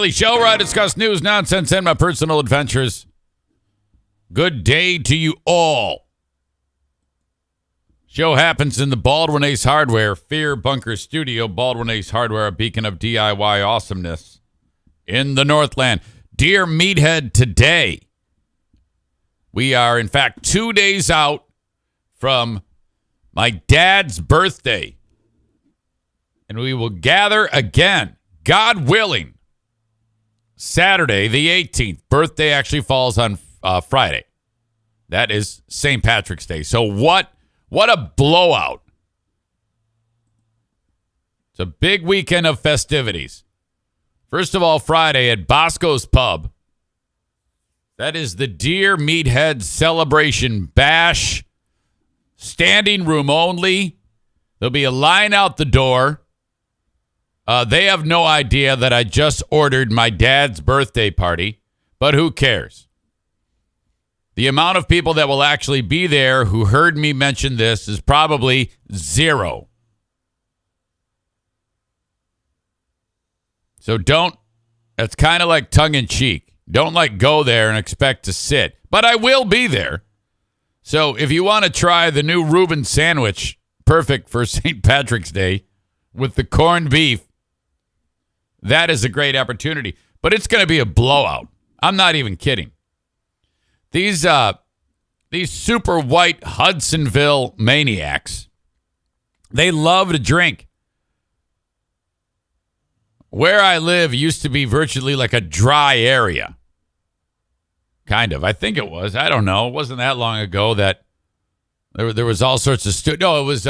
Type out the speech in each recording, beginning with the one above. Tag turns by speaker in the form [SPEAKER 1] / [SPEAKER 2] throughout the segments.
[SPEAKER 1] Daily Show where I discuss news, nonsense, and my personal adventures. Good day to you all. Show happens in the Baldwin Ace Hardware Fear Bunker Studio. Baldwin Ace Hardware, a beacon of DIY awesomeness in the Northland. Dear Meathead, today we are, in fact, 2 days out from my dad's birthday. And we will gather again, God willing, Saturday the 18th. Birthday actually falls on Friday. That is St. Patrick's Day. So what a blowout. It's a big weekend of festivities. First of all, Friday at Bosco's Pub. That is the Dear Meathead Celebration Bash. Standing room only. There'll be a line out the door. They have no idea that I just ordered my dad's birthday party, but who cares? The amount of people that will actually be there who heard me mention this is probably zero. So that's kind of like tongue in cheek. Don't go there and expect to sit, but I will be there. So if you want to try the new Reuben sandwich, perfect for St. Patrick's Day with the corned beef, that is a great opportunity. But it's going to be a blowout. I'm not even kidding. These super white Hudsonville maniacs, they love to drink. Where I live used to be virtually like a dry area. Kind of. I think it was. I don't know. It wasn't that long ago that there was all sorts of No, it was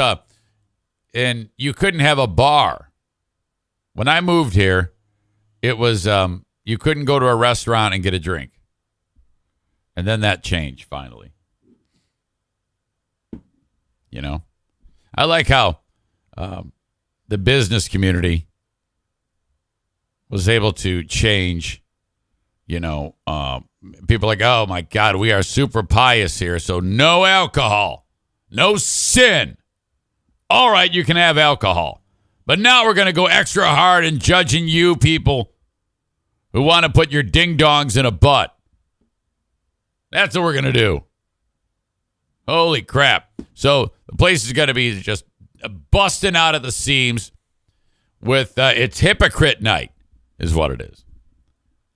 [SPEAKER 1] and you couldn't have a bar. When I moved here, it was you couldn't go to a restaurant and get a drink. And then that changed finally. You know, I like how the business community was able to change. You know, people are like, oh my God, we are super pious here. So no alcohol, no sin. All right, you can have alcohol. But now we're going to go extra hard in judging you people who want to put your ding-dongs in a butt. That's what we're going to do. Holy crap. So the place is going to be just busting out at the seams with it's hypocrite night is what it is.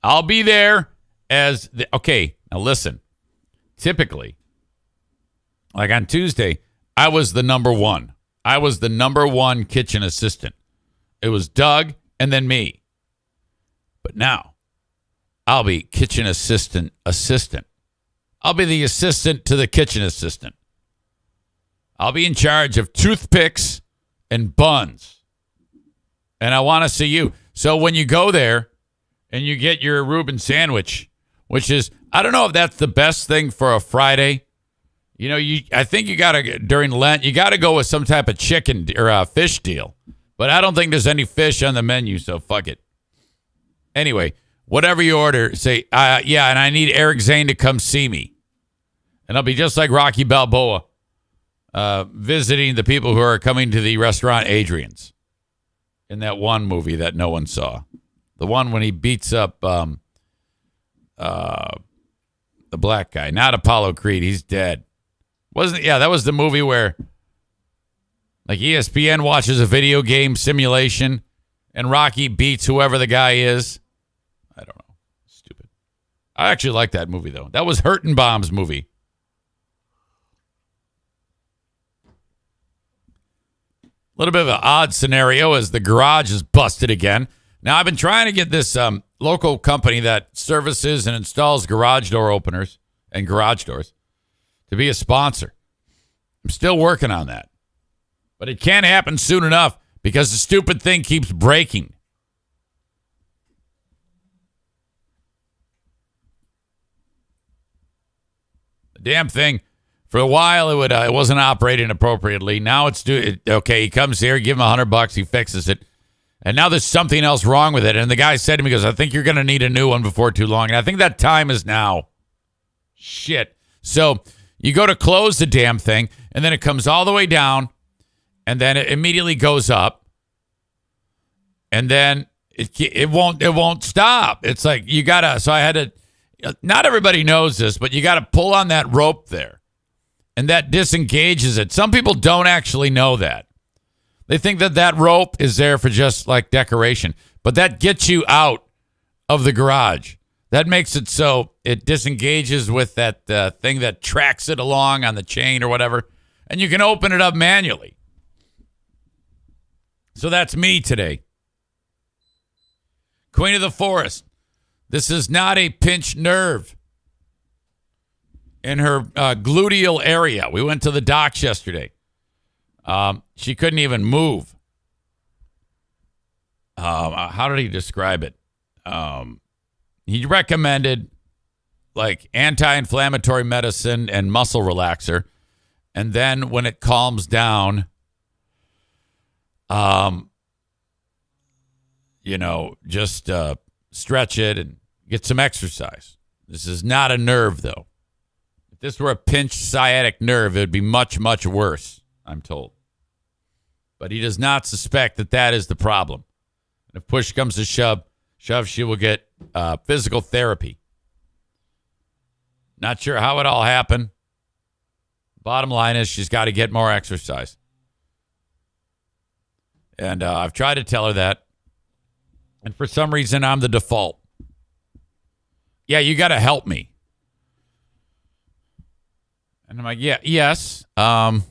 [SPEAKER 1] I'll be there okay, now listen. Typically, like on Tuesday, I was the number one. I was the number one kitchen assistant. It was Doug and then me. But now, I'll be kitchen assistant. I'll be the assistant to the kitchen assistant. I'll be in charge of toothpicks and buns. And I want to see you. So when you go there and you get your Reuben sandwich, which is, I don't know if that's the best thing for a Friday. You know, I think you got to, during Lent, you got to go with some type of chicken or fish deal. But I don't think there's any fish on the menu, so fuck it. Anyway, whatever you order, say, yeah, and I need Eric Zane to come see me. And I'll be just like Rocky Balboa, visiting the people who are coming to the restaurant Adrian's in that one movie that no one saw. The one when he beats up the black guy, not Apollo Creed. He's dead. That was the movie where like ESPN watches a video game simulation and Rocky beats whoever the guy is. I don't know. Stupid. I actually like that movie, though. That was Hurtenbaum's movie. A little bit of an odd scenario as the garage is busted again. Now, I've been trying to get this local company that services and installs garage door openers and garage doors to be a sponsor. I'm still working on that. But it can't happen soon enough because the stupid thing keeps breaking. The damn thing, for a while, it wasn't operating appropriately. Now it's okay. He comes here, give him $100, he fixes it. And now there's something else wrong with it. And the guy said to me, he goes, I think you're going to need a new one before too long. And I think that time is now. Shit. So you go to close the damn thing, and then it comes all the way down, and then it immediately goes up. And then it won't stop. It's like you gotta. So I had to. Not everybody knows this, but you got to pull on that rope there, and that disengages it. Some people don't actually know that. They think that rope is there for just like decoration, but that gets you out of the garage. That makes it so it disengages with that thing that tracks it along on the chain or whatever, and you can open it up manually. So that's me today. Queen of the Forest. This is not a pinched nerve in her gluteal area. We went to the docs yesterday. She couldn't even move. How did he describe it? He recommended like anti-inflammatory medicine and muscle relaxer. And then when it calms down, just stretch it and get some exercise. This is not a nerve, though. If this were a pinched sciatic nerve, it would be much, much worse, I'm told. But he does not suspect that is the problem. And if push comes to shove, she will get physical therapy. Not sure how it all happened. Bottom line is she's got to get more exercise. And I've tried to tell her that. And for some reason, I'm the default. Yeah, you got to help me. And I'm like, yes, of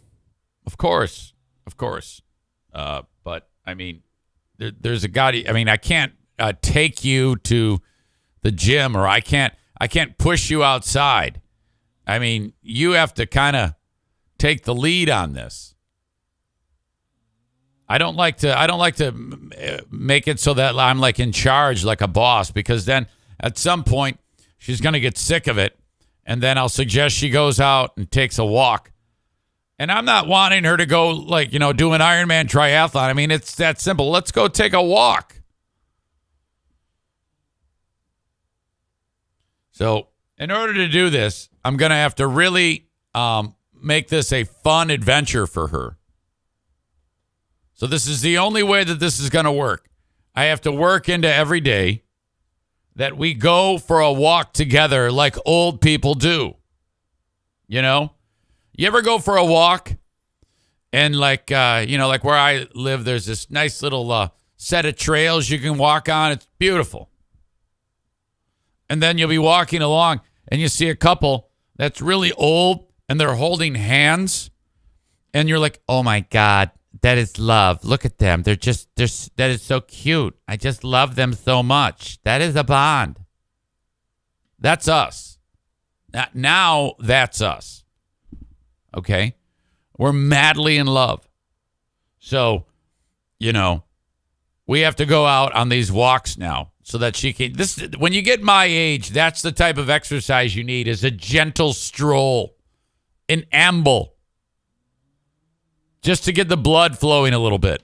[SPEAKER 1] course. But, I mean, there's a guy, I can't take you to the gym, or I can't push you outside. I mean, you have to kind of take the lead on this. I don't like to make it so that I'm like in charge, like a boss, because then at some point she's going to get sick of it, and then I'll suggest she goes out and takes a walk. And I'm not wanting her to go do an Ironman triathlon. I mean, it's that simple. Let's go take a walk. So in order to do this, I'm going to have to really make this a fun adventure for her. So this is the only way that this is going to work. I have to work into every day that we go for a walk together like old people do. You know? You ever go for a walk and like where I live, there's this nice little set of trails you can walk on. It's beautiful. And then you'll be walking along and you see a couple that's really old and they're holding hands. And you're like, oh my God, that is love. Look at them. That is so cute. I just love them so much. That is a bond. That's us. Now that's us. Okay? We're madly in love. So, we have to go out on these walks now so that she can. When you get my age, that's the type of exercise you need, is a gentle stroll, an amble, just to get the blood flowing a little bit.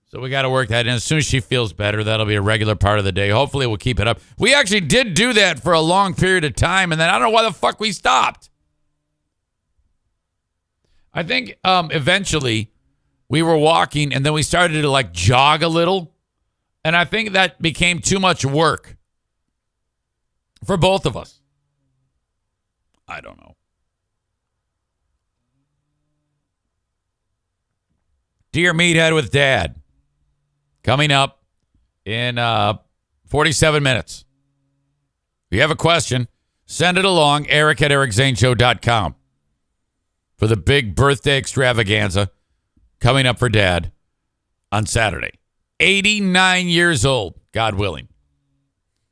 [SPEAKER 1] So we got to work that in. As soon as she feels better, that'll be a regular part of the day. Hopefully we'll keep it up. We actually did do that for a long period of time, and then I don't know why the fuck we stopped. I think eventually we were walking, and then we started to like jog a little, and I think that became too much work for both of us. I don't know. Dear Meathead with Dad, coming up in 47 minutes. If you have a question, send it along, eric@ericzaneshow.com for the big birthday extravaganza coming up for Dad on Saturday. 89 years old, God willing.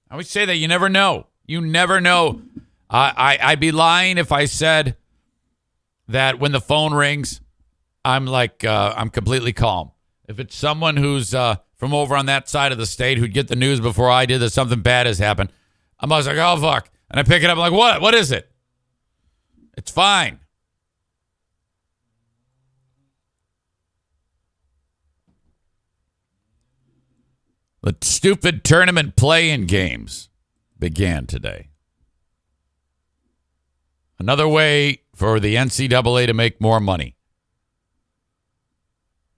[SPEAKER 1] I always say that you never know. You never know. I'd be lying if I said that when the phone rings, I'm completely calm. If it's someone who's from over on that side of the state who'd get the news before I did that something bad has happened, I'm always like, oh, fuck. And I pick it up, I'm like, what? What is it? It's fine. The stupid tournament play-in games began today. Another way for the NCAA to make more money.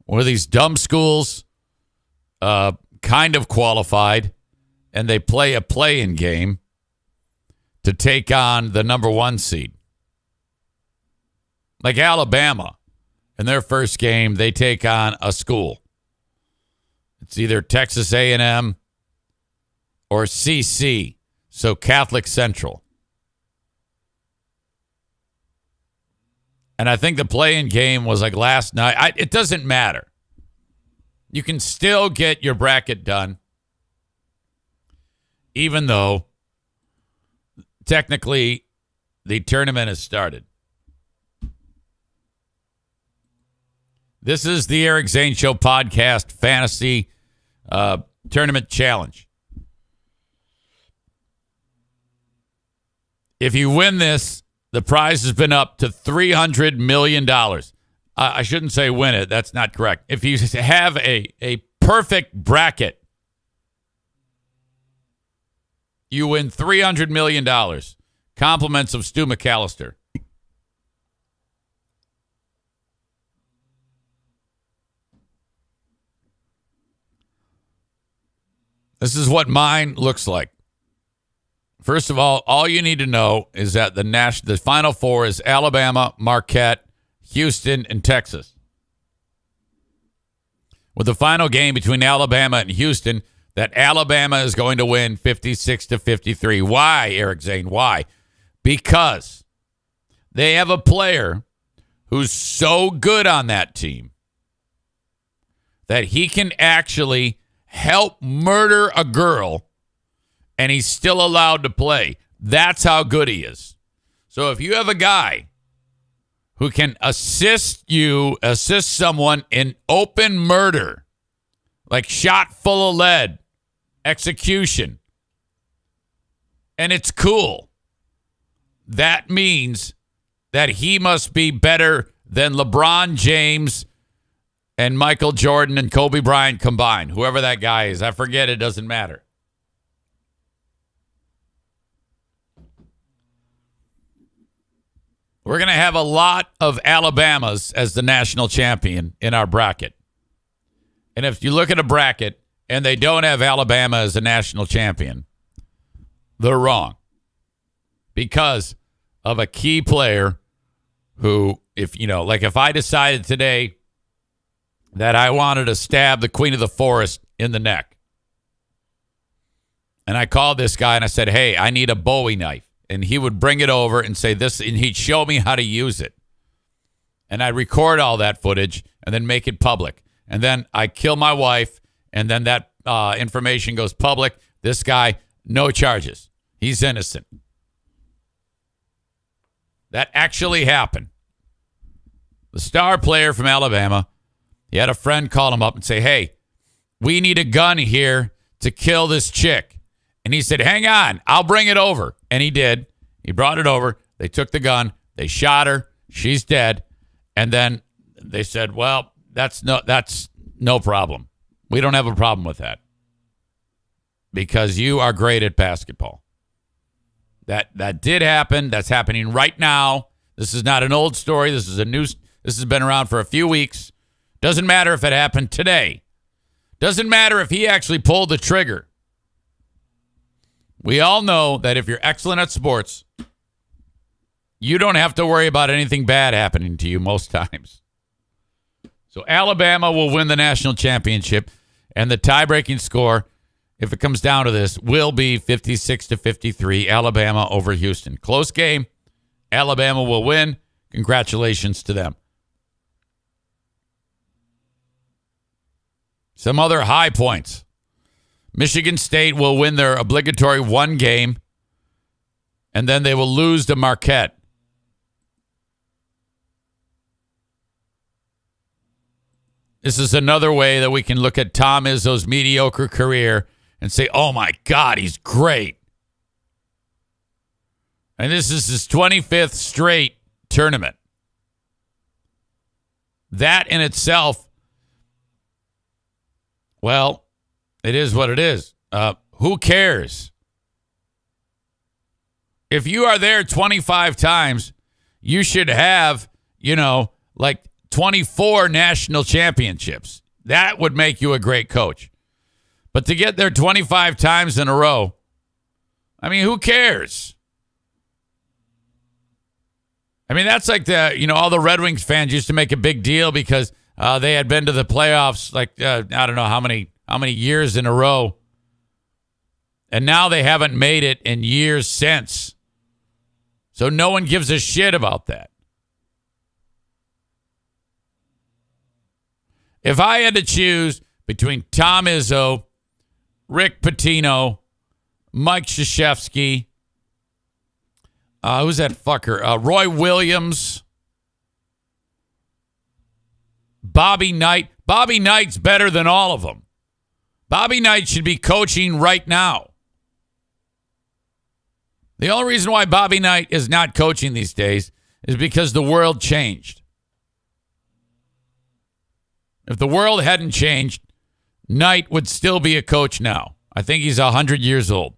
[SPEAKER 1] One of these dumb schools kind of qualified, and they play a play-in game to take on the number 1 seed. Like Alabama, in their first game, they take on a school. It's either Texas A&M or CC, so Catholic Central. And I think the play-in game was like last night. It doesn't matter. You can still get your bracket done, even though technically the tournament has started. This is the Eric Zane Show podcast fantasy tournament challenge. If you win this, the prize has been up to $300 million. I shouldn't say win it. That's not correct. If you have a perfect bracket, you win $300 million. Compliments of Stu McAllister. This is what mine looks like. First of all you need to know is that the Final Four is Alabama, Marquette, Houston, and Texas. With the final game between Alabama and Houston, that Alabama is going to win 56-53. Why, Eric Zane? Why? Because they have a player who's so good on that team that he can actually help murder a girl and he's still allowed to play. That's how good he is. So if you have a guy who can assist someone in open murder, like shot full of lead, execution, and it's cool, that means that he must be better than LeBron James and Michael Jordan and Kobe Bryant combined. Whoever that guy is, I forget, it doesn't matter. We're going to have a lot of Alabamas as the national champion in our bracket. And if you look at a bracket and they don't have Alabama as a national champion, they're wrong. Because of a key player who, if I decided today that I wanted to stab the Queen of the Forest in the neck, and I called this guy and I said, hey, I need a Bowie knife. And he would bring it over and say this, and he'd show me how to use it. And I'd record all that footage and then make it public. And then I kill my wife, and then that information goes public. This guy, no charges. He's innocent. That actually happened. The star player from Alabama, he had a friend call him up and say, hey, we need a gun here to kill this chick. And he said, hang on, I'll bring it over. And he did. He brought it over. They took the gun. They shot her. She's dead. And then they said, well, that's no problem. We don't have a problem with that. Because you are great at basketball. That did happen. That's happening right now. This is not an old story. This has been around for a few weeks. Doesn't matter if it happened today. Doesn't matter if he actually pulled the trigger. We all know that if you're excellent at sports, you don't have to worry about anything bad happening to you most times. So Alabama will win the national championship, and the tie-breaking score, if it comes down to this, will be 56-53, Alabama over Houston. Close game. Alabama will win. Congratulations to them. Some other high points. Michigan State will win their obligatory one game, and then they will lose to Marquette. This is another way that we can look at Tom Izzo's mediocre career and say, oh my God, he's great. And this is his 25th straight tournament. That in itself, well, it is what it is. Who cares? If you are there 25 times, you should have, like 24 national championships. That would make you a great coach. But to get there 25 times in a row, I mean, who cares? I mean, that's like all the Red Wings fans used to make a big deal because they had been to the playoffs I don't know how many years in a row. And now they haven't made it in years since. So no one gives a shit about that. If I had to choose between Tom Izzo, Rick Pitino, Mike Krzyzewski, who's that fucker? Roy Williams, Bobby Knight. Bobby Knight's better than all of them. Bobby Knight should be coaching right now. The only reason why Bobby Knight is not coaching these days is because the world changed. If the world hadn't changed, Knight would still be a coach now. I think he's 100 years old.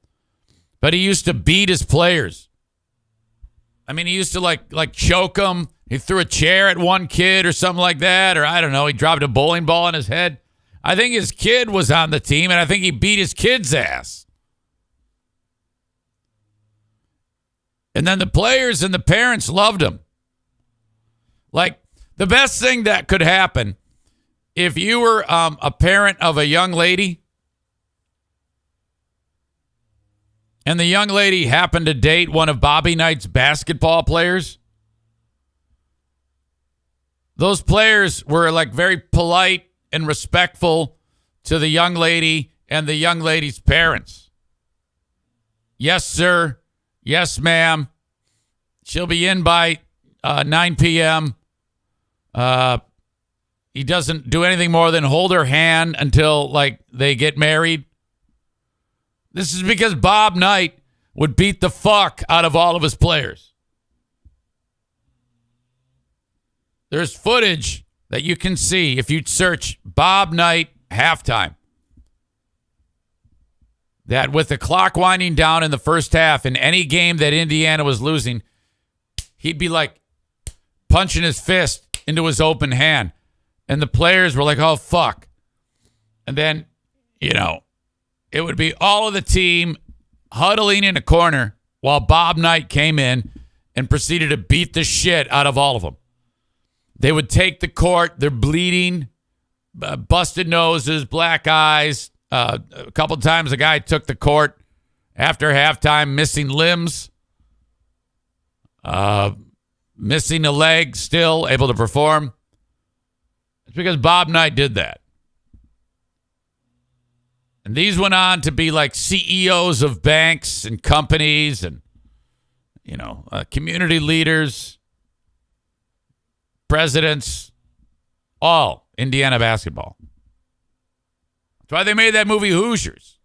[SPEAKER 1] But he used to beat his players. I mean, he used to like choke them. He threw a chair at one kid or something like that. Or I don't know, he dropped a bowling ball on his head. I think his kid was on the team, and I think he beat his kid's ass. And then the players and the parents loved him. Like, the best thing that could happen if you were a parent of a young lady and the young lady happened to date one of Bobby Knight's basketball players, those players were like very polite and respectful to the young lady and the young lady's parents. Yes, sir. Yes, ma'am. She'll be in by 9 p.m. He doesn't do anything more than hold her hand until, they get married. This is because Bob Knight would beat the fuck out of all of his players. There's footage that you can see if you search Bob Knight halftime. That with the clock winding down in the first half, in any game that Indiana was losing, he'd be like punching his fist into his open hand. And the players were like, oh, fuck. And then, it would be all of the team huddling in a corner while Bob Knight came in and proceeded to beat the shit out of all of them. They would take the court. They're bleeding, busted noses, black eyes. A couple times a guy took the court after halftime, missing limbs, missing a leg, still able to perform. It's because Bob Knight did that. And these went on to be like CEOs of banks and companies and, community leaders, presidents, all Indiana basketball. That's why they made that movie Hoosiers,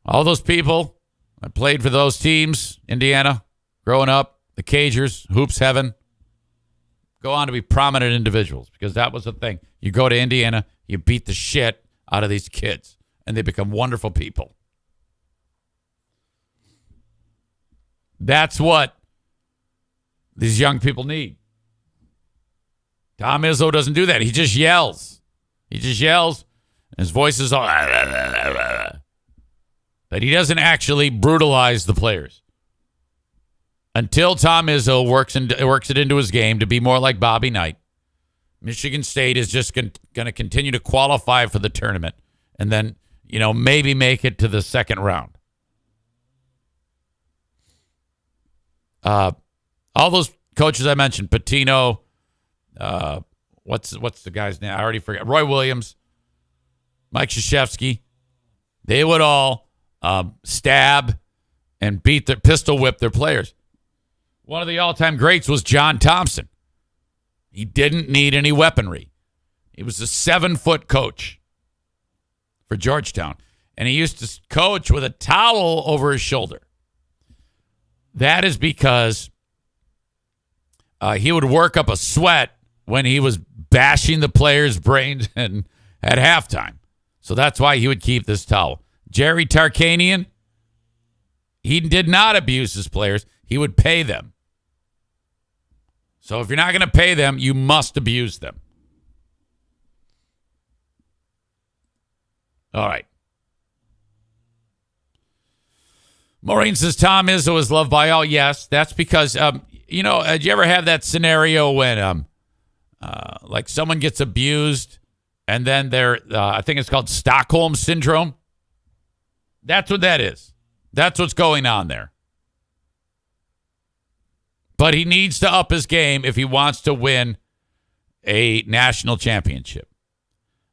[SPEAKER 1] All those people that played for those teams, Indiana, growing up, the Cagers, Hoops Heaven, go on to be prominent individuals because that was the thing. You go to Indiana, you beat the shit out of these kids, and they become wonderful people. That's what these young people need. Tom Izzo doesn't do that. He just yells. And his voice is all... But he doesn't actually brutalize the players. Until Tom Izzo works it into his game to be more like Bobby Knight, Michigan State is just going to continue to qualify for the tournament and then, maybe make it to the second round. All those coaches I mentioned, Pitino, what's the guy's name? I already forgot. Roy Williams, Mike Krzyzewski, they would all stab and pistol whip their players. One of the all-time greats was John Thompson. He didn't need any weaponry. He was a 7-foot coach for Georgetown, and he used to coach with a towel over his shoulder. That is because he would work up a sweat when he was bashing the players' brains and at halftime. So that's why he would keep this towel. Jerry Tarkanian, he did not abuse his players. He would pay them. So if you're not going to pay them, you must abuse them. All right. Maureen says Tom Izzo is loved by all. Yes, that's because, did you ever have that scenario when, like someone gets abused and then I think it's called Stockholm Syndrome? That's what that is. That's what's going on there. But he needs to up his game if he wants to win a national championship.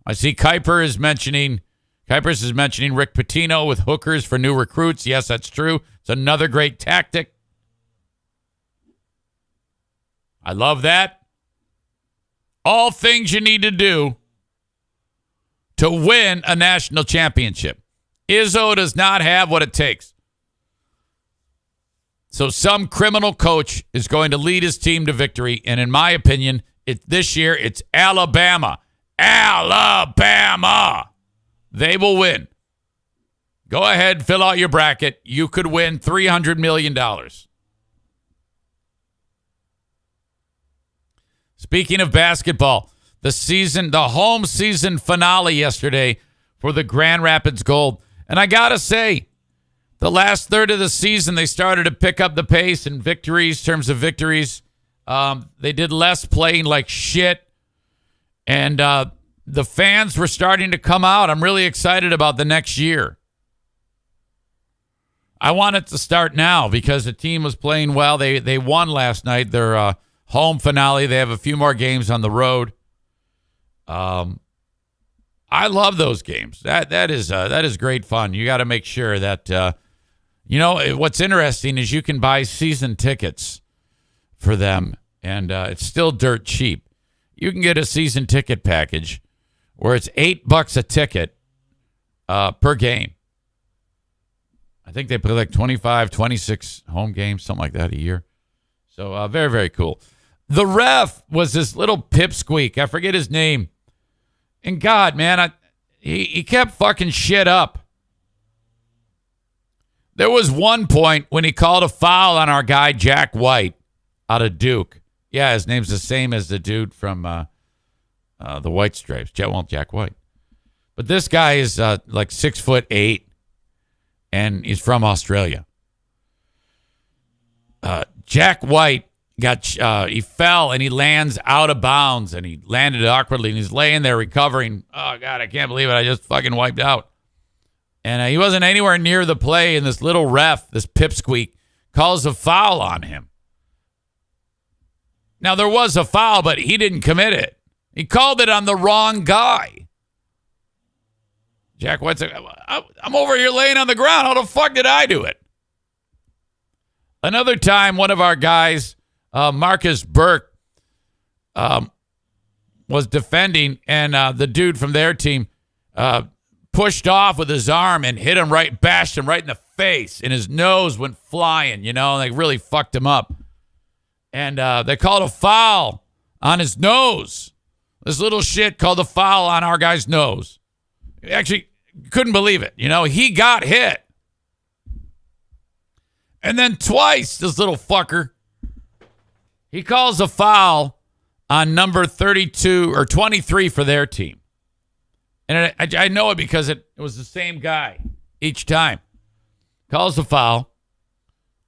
[SPEAKER 1] I see Kuipers is mentioning Rick Pitino with hookers for new recruits. Yes, that's true. It's another great tactic. I love that. All things you need to do to win a national championship. Izzo does not have what it takes. So some criminal coach is going to lead his team to victory. And in my opinion, this year, it's Alabama. Alabama. They will win. Go ahead, fill out your bracket. You could win $300 million. Speaking of basketball, the home season finale yesterday for the Grand Rapids Gold. And I got to say, the last third of the season, they started to pick up the pace in terms of victories. They did less playing like shit. And the fans were starting to come out. I'm really excited about the next year. I want it to start now because the team was playing well. They won last night, their home finale. They have a few more games on the road. I love those games. That is great fun. You got to make sure that what's interesting is you can buy season tickets for them, and it's still dirt cheap. You can get a season ticket package where it's $8 a ticket per game. I think they play like 25, 26 home games, something like that a year. So very, very cool. The ref was this little pipsqueak. I forget his name. And God, man, he kept fucking shit up. There was one point when he called a foul on our guy, Jack White, out of Duke. Yeah, his name's the same as the dude from the White Stripes. Jack White. But this guy is like 6'8", and he's from Australia. Jack White he fell and he lands out of bounds, and he landed awkwardly, and he's laying there recovering. Oh God, I can't believe it! I just fucking wiped out. And he wasn't anywhere near the play, and this little ref, this pipsqueak, calls a foul on him. Now, there was a foul, but he didn't commit it. He called it on the wrong guy. Jack White's like, I'm over here laying on the ground. How the fuck did I do it? Another time, one of our guys, Marcus Burke, was defending, and the dude from their team pushed off with his arm and bashed him right in the face, and his nose went flying, and they really fucked him up. And they called a foul on his nose. This little shit called a foul on our guy's nose. Actually, couldn't believe it. He got hit. And then twice, this little fucker, he calls a foul on number 32 or 23 for their team. And I know it because it was the same guy each time. Calls the foul.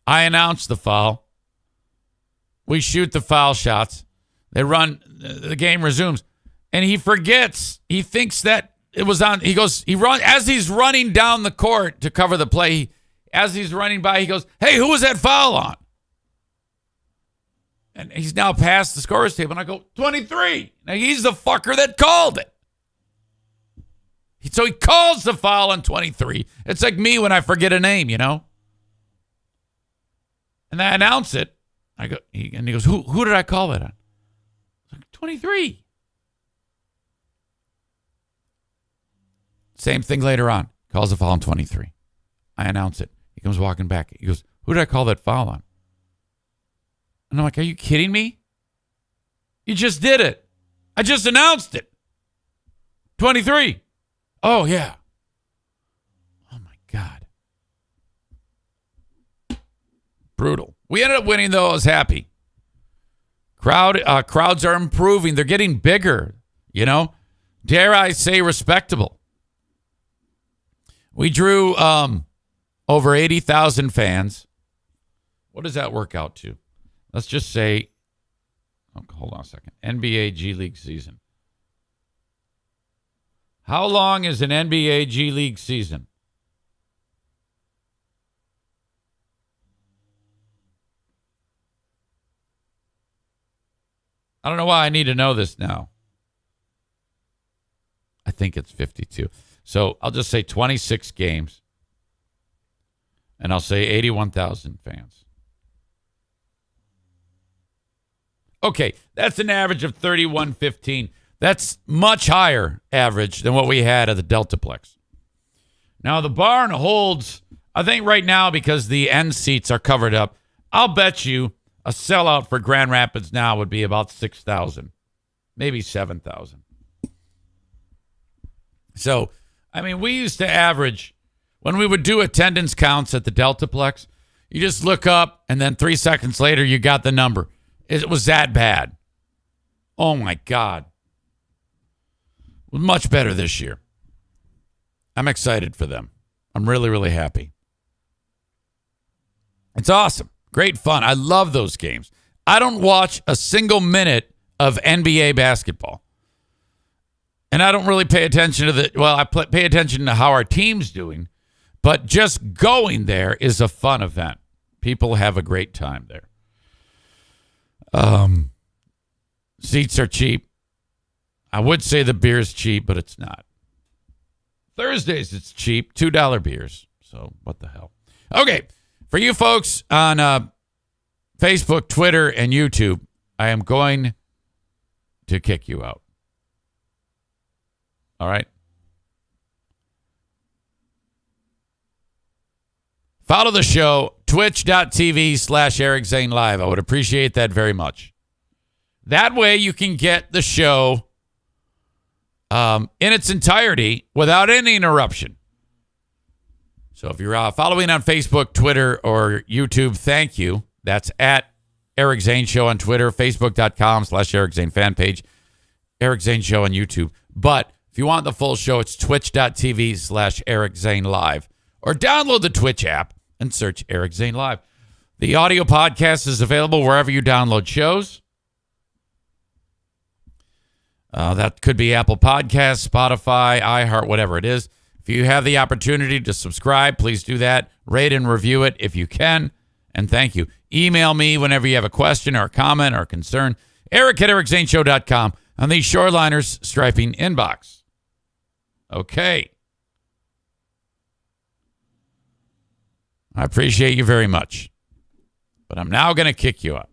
[SPEAKER 1] I announce the foul. We shoot the foul shots. They run. The game resumes. And he forgets. He thinks that it was on. As he's running down the court to cover the play, as he's running by, he goes, "Hey, who was that foul on?" And he's now past the scorer's table. And I go, 23. Now, he's the fucker that called it. So he calls the foul on 23. It's like me when I forget a name, And I announce it. He goes, who did I call that on? I'm like, 23. Same thing later on. Calls the foul on 23. I announce it. He comes walking back. He goes, who did I call that foul on? And I'm like, are you kidding me? You just did it. I just announced it. 23. Oh, yeah. Oh, my God. Brutal. We ended up winning, though. I was happy. Crowds are improving. They're getting bigger, Dare I say respectable. We drew over 80,000 fans. What does that work out to? Let's just say, hold on a second. NBA G League season. How long is an NBA G League season? I don't know why I need to know this now. I think it's 52. So I'll just say 26 games. And I'll say 81,000 fans. Okay, that's an average of 31.15. That's much higher average than what we had at the Deltaplex. Now, the barn holds, I think right now, because the end seats are covered up, I'll bet you a sellout for Grand Rapids now would be about 6,000, maybe 7,000. So, I mean, we used to average, when we would do attendance counts at the Deltaplex, you just look up, and then 3 seconds later, you got the number. It was that bad. Oh, my God. Much better this year. I'm excited for them. I'm really, really happy. It's awesome. Great fun. I love those games. I don't watch a single minute of NBA basketball. And I don't really pay attention to I pay attention to how our team's doing. But just going there is a fun event. People have a great time there. Seats are cheap. I would say the beer's cheap, but it's not. Thursdays, it's cheap. $2 beers. So what the hell? Okay. For you folks on Facebook, Twitter, and YouTube, I am going to kick you out. All right? Follow the show, twitch.tv/Eric Zane Live. I would appreciate that very much. That way you can get the show in its entirety without any interruption. So if you're following on Facebook, Twitter, or YouTube, thank you. That's at Eric Zane Show on Twitter, facebook.com/Eric Zane fan page, Eric Zane Show on YouTube. But if you want the full show, it's twitch.tv/Eric Zane Live. Or download the Twitch app and search Eric Zane Live. The audio podcast is available wherever you download shows. That could be Apple Podcasts, Spotify, iHeart, whatever it is. If you have the opportunity to subscribe, please do that. Rate and review it if you can. And thank you. Email me whenever you have a question or a comment or a concern. Eric@ericzaneshow.com on the Shoreliners Striping inbox. Okay. I appreciate you very much. But I'm now going to kick you out.